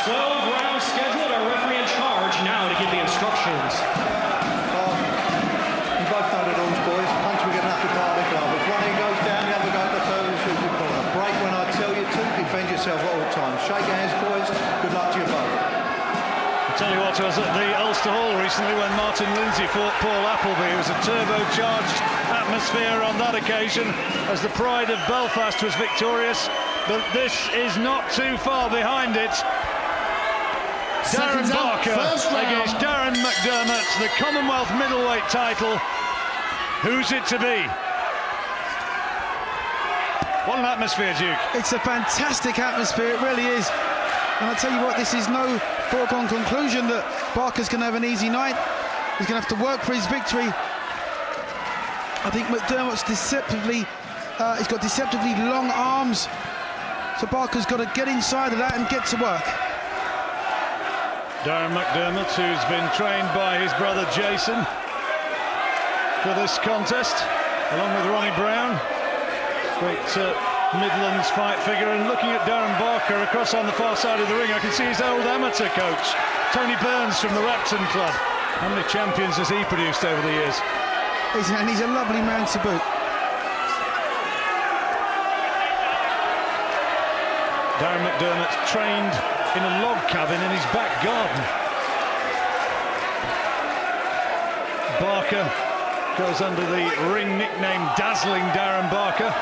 12 rounds scheduled. Our referee in charge now to give the instructions. You both know the rules, boys. Punch we get an upper part of the glove. If one end goes down, the other goes to further shoot your corner. Break when I tell you to. Defend yourself at all times. Shake hands, boys. Good luck to you both. I tell you what, I was at the Ulster Hall recently when Martin Lindsay fought Paul Appleby. It was a turbocharged atmosphere on that occasion as the pride of Belfast was victorious, but this is not too far behind it. Darren Barker against Darren McDermott, the Commonwealth Middleweight title. Who's it to be? What an atmosphere, Duke. It's a fantastic atmosphere, it really is. And I'll tell you what, this is no foregone conclusion that Barker's going to have an easy night. He's going to have to work for his victory. I think McDermott's deceptively, he's got deceptively long arms. So Barker's got to get inside of that and get to work. Darren McDermott, who's been trained by his brother Jason for this contest, along with Ronnie Brown. Great Midlands fight figure, and looking at Darren Barker across on the far side of the ring, I can see his old amateur coach, Tony Burns from the Repton Club. How many champions has he produced over the years? And he's a lovely man to boot. Darren McDermott trained in a log cabin in his back garden. Barker goes under the ring nickname Dazzling Darren Barker.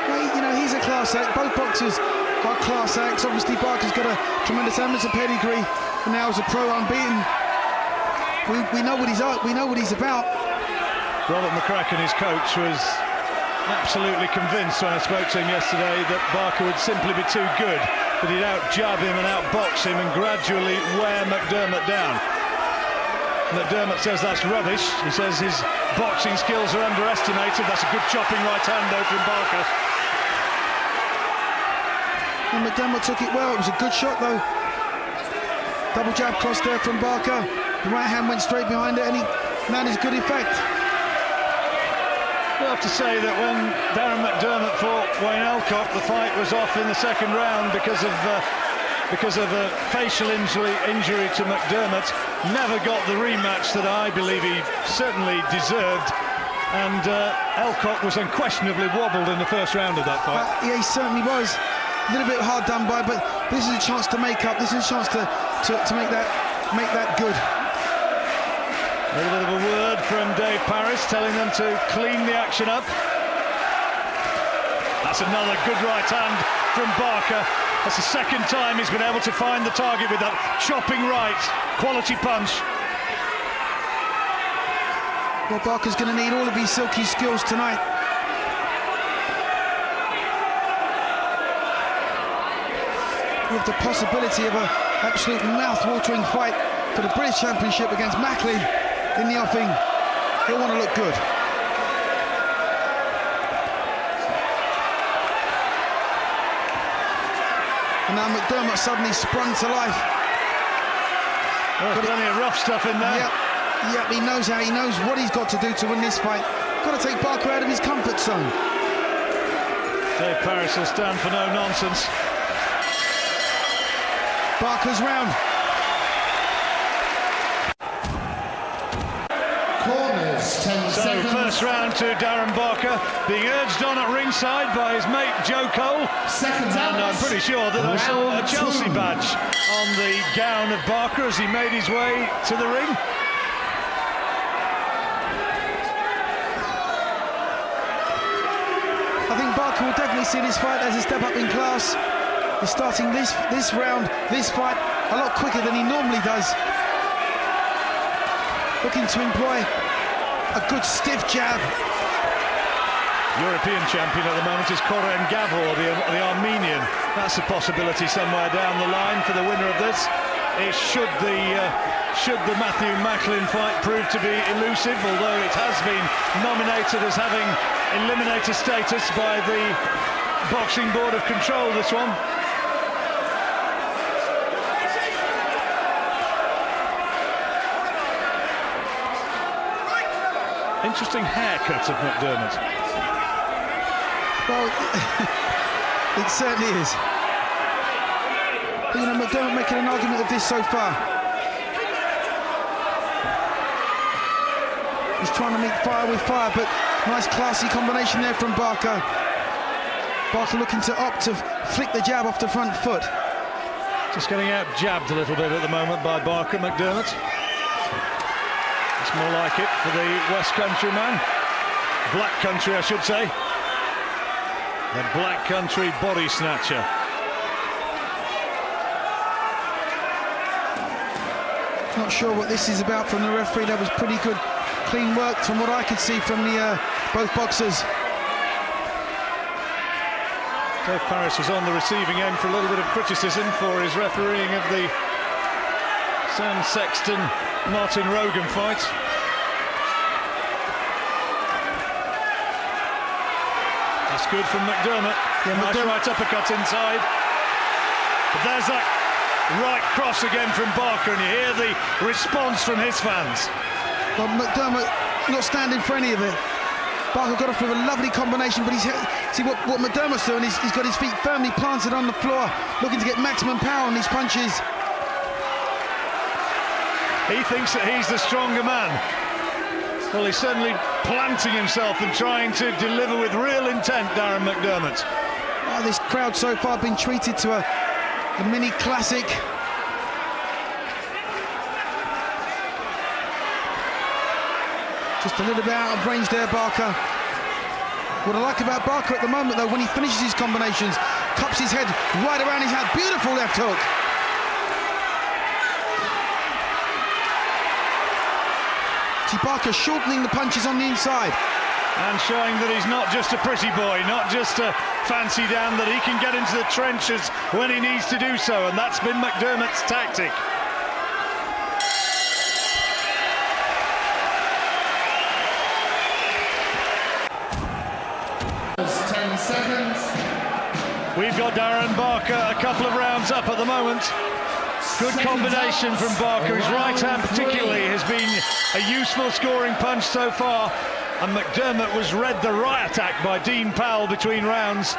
You know, he's a class act. Both boxers are class acts. Obviously, Barker's got a tremendous amateur pedigree, and now as a pro, unbeaten. We know what he's out. We know what he's about. Robert McCracken, his coach, was absolutely convinced when I spoke to him yesterday that Barker would simply be too good, that he'd out-jab him and out-box him and gradually wear McDermott down. McDermott says that's rubbish. He says his boxing skills are underestimated. That's a good chopping right hand though from Barker. And McDermott took it well. It was a good shot though. Double jab cross there from Barker. The right hand went straight behind it and he managed good effect. We'll have to say that when Darren McDermott fought Wayne Alcock, the fight was off in the second round because of a facial injury to McDermott. Never got the rematch that I believe he certainly deserved, and Alcock was unquestionably wobbled in the first round of that fight. Yeah, he certainly was. A little bit hard done by, but this is a chance to make up. This is a chance to make that good. A little bit of a word from Dave Parris telling them to clean the action up. That's another good right hand from Barker. That's the second time he's been able to find the target with that chopping right, quality punch. Well, Barker's going to need all of his silky skills tonight. With the possibility of an absolute mouth-watering fight for the British Championship against Macklin in the offing, he'll want to look good. And now McDermott suddenly sprung to life. Oh, plenty of rough stuff in there. Yep, he knows what he's got to do to win this fight. Got to take Barker out of his comfort zone. Dave Parris will stand for no nonsense. Barker's round. Corners, 10 so seconds. First round to Darren Barker, being urged on at ringside by his mate Joe Cole. Second and I'm pretty sure that there's a Chelsea badge on the gown of Barker as he made his way to the ring. I think Barker will definitely see this fight as a step up in class. He's starting this round, this fight, a lot quicker than he normally does. Looking to employ a good stiff jab. European champion at the moment is Koren Gavor, the Armenian. That's a possibility somewhere down the line for the winner of this. It should the Matthew Macklin fight prove to be elusive, although it has been nominated as having eliminator status by the Boxing Board of Control, this one. Interesting haircut of McDermott. Well, It certainly is. But, you know, McDermott making an argument of this so far. He's trying to meet fire with fire, but nice classy combination there from Barker. Barker looking to opt to flick the jab off the front foot. Just getting out jabbed a little bit at the moment by Barker. McDermott. It's more like it for the West Country man. Black Country, I should say. The Black Country body snatcher. Not sure what this is about from the referee. That was pretty good, clean work from what I could see from the both boxers. Dave Paris was on the receiving end for a little bit of criticism for his refereeing of the Sam Sexton-Martin Rogan fight. That's good from McDermott. Yeah, nice right uppercut inside. But there's that right cross again from Barker, and you hear the response from his fans. Well, McDermott not standing for any of it. Barker got off with a lovely combination, but see what McDermott's doing is he's got his feet firmly planted on the floor, looking to get maximum power on these punches. He thinks that he's the stronger man. Well, he's certainly planting himself and trying to deliver with real intent, Darren McDermott. Oh, this crowd so far been treated to a mini classic. Just a little bit out of range there, Barker. What I like about Barker at the moment, though, when he finishes his combinations, cups his head right around his head. Beautiful left hook. See Barker shortening the punches on the inside. And showing that he's not just a pretty boy, not just a fancy Dan, that he can get into the trenches when he needs to do so, and that's been McDermott's tactic. 10 seconds. We've got Darren Barker a couple of rounds up at the moment. Good combination from Barker. His right hand particularly has been a useful scoring punch so far. And McDermott was read the right attack by Dean Powell between rounds.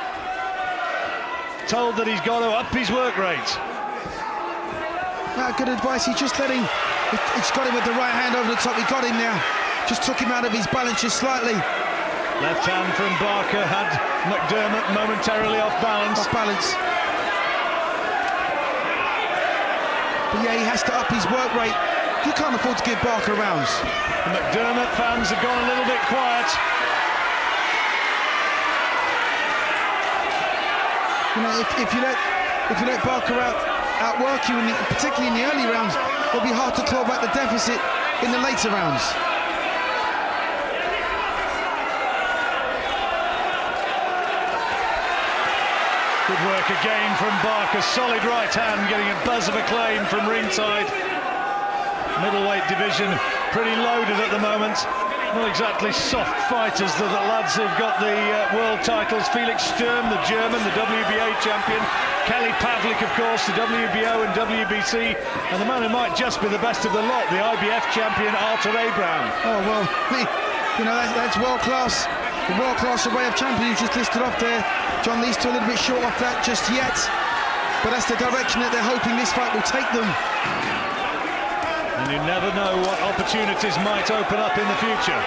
Told that he's got to up his work rate. Good advice. He's just letting... He's got him with the right hand over the top. He got him there. Just took him out of his balance just slightly. Left hand from Barker had McDermott momentarily off balance. Off balance. But yeah, he has to up his work rate. You can't afford to give Barker rounds. The McDermott fans have gone a little bit quiet. You know, if you let Barker outwork you, particularly in the early rounds, it'll be hard to claw back the deficit in the later rounds. Good work again from Barker. Solid right hand, getting a buzz of acclaim from ringside. Middleweight division pretty loaded at the moment. Not exactly soft fighters, the lads who've got the world titles. Felix Sturm, the German, the WBA champion. Kelly Pavlik, of course, the WBO and WBC. And the man who might just be the best of the lot, the IBF champion, Arthur Abraham. Oh, well, you know, that's world-class. The world-class array of champions just listed off there. John, these two a little bit short off that just yet. But that's the direction that they're hoping this fight will take them. And you never know what opportunities might open up in the future.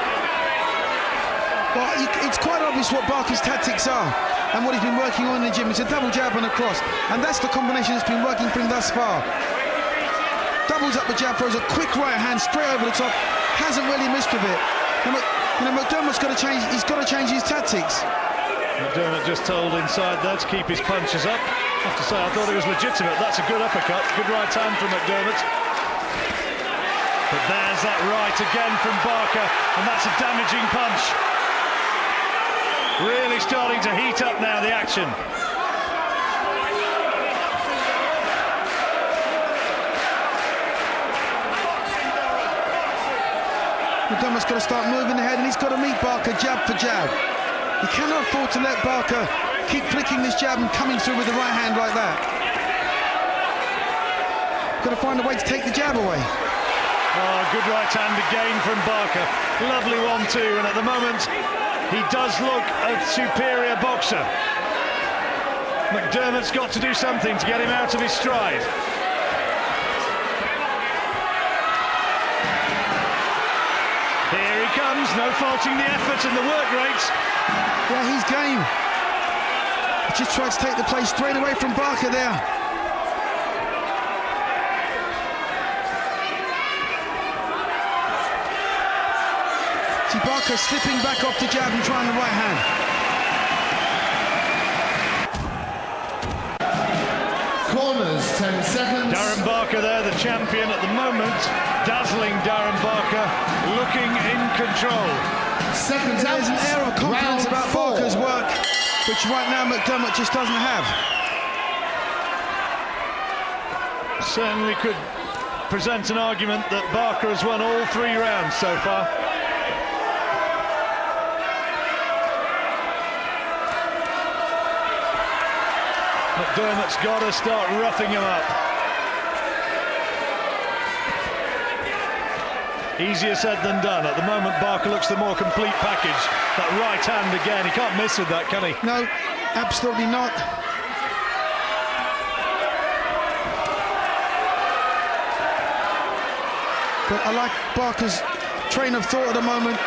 Well, it's quite obvious what Barker's tactics are and what he's been working on in the gym. It's a double jab and a cross, and that's the combination that's been working for him thus far. Doubles up the jab, throws a quick right hand straight over the top, hasn't really missed with it. And McDermott's got to change. He's got to change his tactics. McDermott just told inside there to keep his punches up. I have to say, I thought it was legitimate. That's a good uppercut, good right hand from McDermott. But there's that right again from Barker, and that's a damaging punch. Really starting to heat up now, the action. McDermott's got to start moving ahead, and he's got to meet Barker jab for jab. He cannot afford to let Barker keep flicking this jab and coming through with the right hand like that. Got to find a way to take the jab away. Oh, good right hand again from Barker. Lovely 1-2, and at the moment he does look a superior boxer. McDermott's got to do something to get him out of his stride. Here he comes, no faulting the effort and the work rate. Yeah, he's game. He just tried to take the play straight away from Barker there. See Barker slipping back off the jab and trying the right hand. Corners, 10 seconds. Darren Barker there, the champion at the moment. Dazzling Darren Barker, looking in control. Seconds out. There's an air of confidence Round about 4. Barker's work, which right now McDermott just doesn't have. Certainly could present an argument that Barker has won all 3 rounds so far. McDermott's got to start roughing him up. Easier said than done. At the moment, Barker looks the more complete package. That right hand again, he can't miss with that, can he? No, absolutely not. But I like Barker's train of thought at the moment.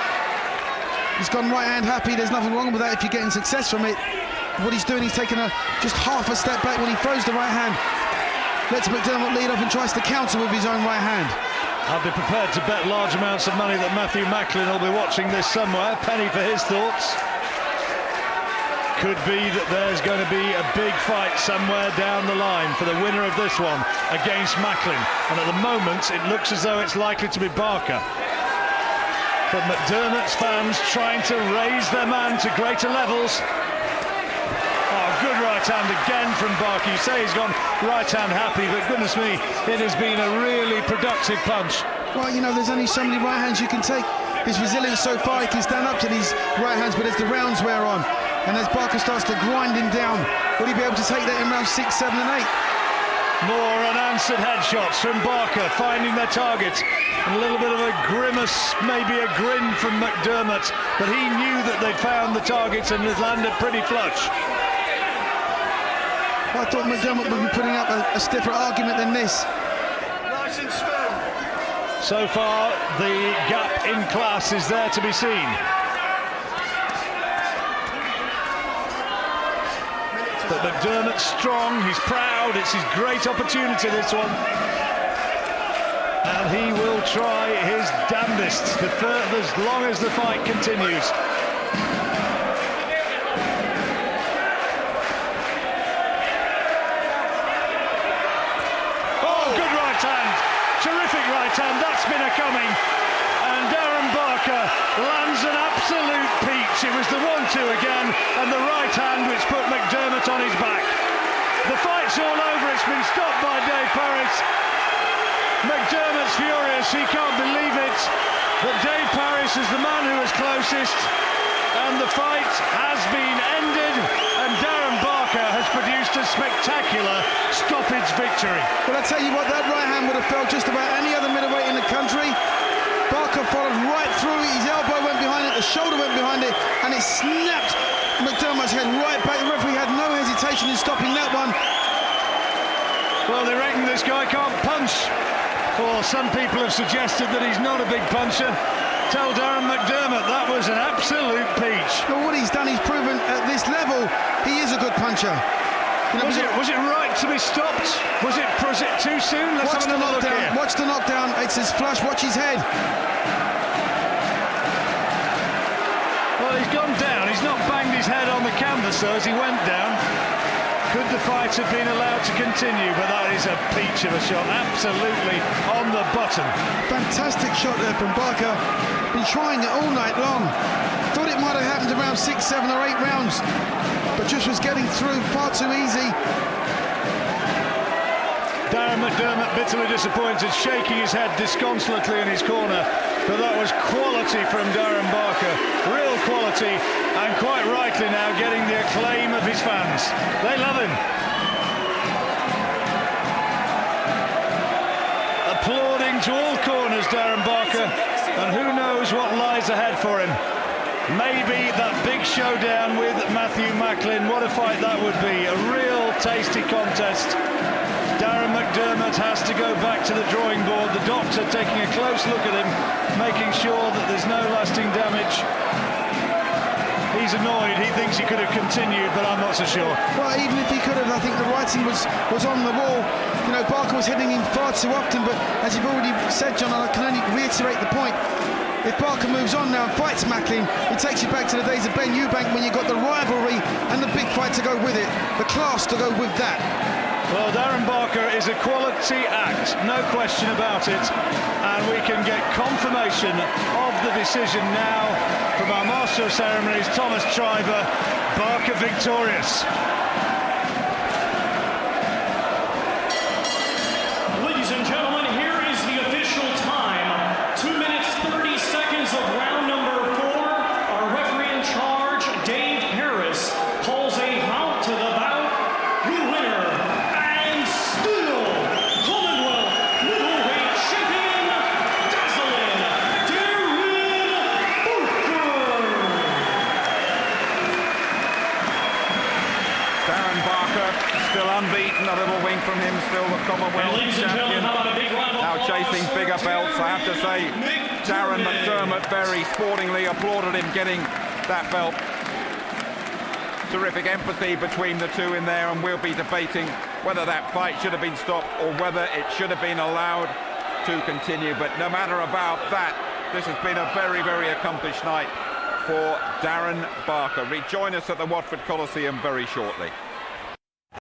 He's gone right hand happy. There's nothing wrong with that if you're getting success from it. What he's doing, he's taking just half a step back when he throws the right hand. Lets McDermott lead off and tries to counter with his own right hand. I'd be prepared to bet large amounts of money that Matthew Macklin will be watching this somewhere. Penny for his thoughts. Could be that there's going to be a big fight somewhere down the line for the winner of this one against Macklin. And at the moment, it looks as though it's likely to be Barker. But McDermott's fans trying to raise their man to greater levels. Oh, good right hand again from Barker. You say he's gone right hand happy, but goodness me, it has been a really productive punch. Well, you know, there's only so many right hands you can take. His resilience so far, he can stand up to these right hands, but as the rounds wear on, and as Barker starts to grind him down, will he be able to take that in rounds 6, 7 and 8? More unanswered headshots from Barker, finding their target. And a little bit of a grimace, maybe a grin from McDermott, but he knew that they'd found the target and had landed pretty flush. I thought McDermott would be putting up a stiffer argument than this. So far, the gap in class is there to be seen. But McDermott's strong, he's proud, it's his great opportunity, this one. And he will try his damnedest as long as the fight continues. Terrific right hand, that's been a coming. And Darren Barker lands an absolute peach. It was the 1-2 again, and the right hand which put McDermott on his back. The fight's all over, it's been stopped by Dave Parris. McDermott's furious, he can't believe it. But Dave Parris is the man who was closest. And the fight has been ended, and Darren Barker has produced a spectacular stoppage victory. But I tell you what, that right hand would have felt just about any other middleweight in the country. Barker followed right through it, his elbow went behind it, the shoulder went behind it, and it snapped McDermott's head right back. The referee had no hesitation in stopping that one. Well, they reckon this guy can't punch. Or some people have suggested that he's not a big puncher. Tell Darren McDermott that was an absolute peach. Well, what he's done, he's proven at this level he is a good puncher. You know, was it right to be stopped? Was it too soon? Let's have another look here. Watch the knockdown. It's his flush. Watch his head. Well, he's gone down. He's not banged his head on the canvas though as he went down. Could the fight have been allowed to continue? But that is a peach of a shot. Absolutely on the button. Fantastic shot there from Barker. Been trying it all night long. Thought it might have happened around 6, 7 or 8 rounds, but just was getting through far too easy. Darren McDermott bitterly disappointed, shaking his head disconsolately in his corner. But that was quality from Darren Barker, real quality, and quite rightly now getting the acclaim of his fans. They love him. Applauding to all corners, Darren Barker, and who knows what lies ahead for him. Maybe that big showdown with Matthew Macklin. What a fight that would be. A real a tasty contest. Darren McDermott has to go back to the drawing board. The doctor taking a close look at him, making sure that there's no lasting damage. He's annoyed. He thinks he could have continued, but I'm not so sure. Well, even if he could have, I think the writing was on the wall. You know, Barker was hitting him far too often, but as you've already said, John, I can only reiterate the point. If Barker moves on now and fights Macklin, it takes you back to the days of Ben Eubank when you got the rivalry and the big fight to go with it, the class to go with that. Well, Darren Barker is a quality act, no question about it, and we can get confirmation of the decision now from our Master of Ceremonies, Thomas Triber. Barker victorious. Ladies and gentlemen, here is the official time. 2 minutes, 30 seconds of round number 4. Our referee in charge, Dave Harris, calls a halt to the bout. The winner and still Commonwealth Middleweight champion, Dazzling Darren Barker. Darren Barker still unbeaten, a little wink from him, still the Commonwealth Ladies and gentlemen, champion. how about a big round of Now applause chasing bigger to belts. I have to say, Darren McDermott very sportingly applauded him getting that belt. Terrific empathy between the two in there, and we'll be debating whether that fight should have been stopped or whether it should have been allowed to continue. But no matter about that, this has been a very, very accomplished night for Darren Barker. Rejoin us at the Watford Colosseum very shortly.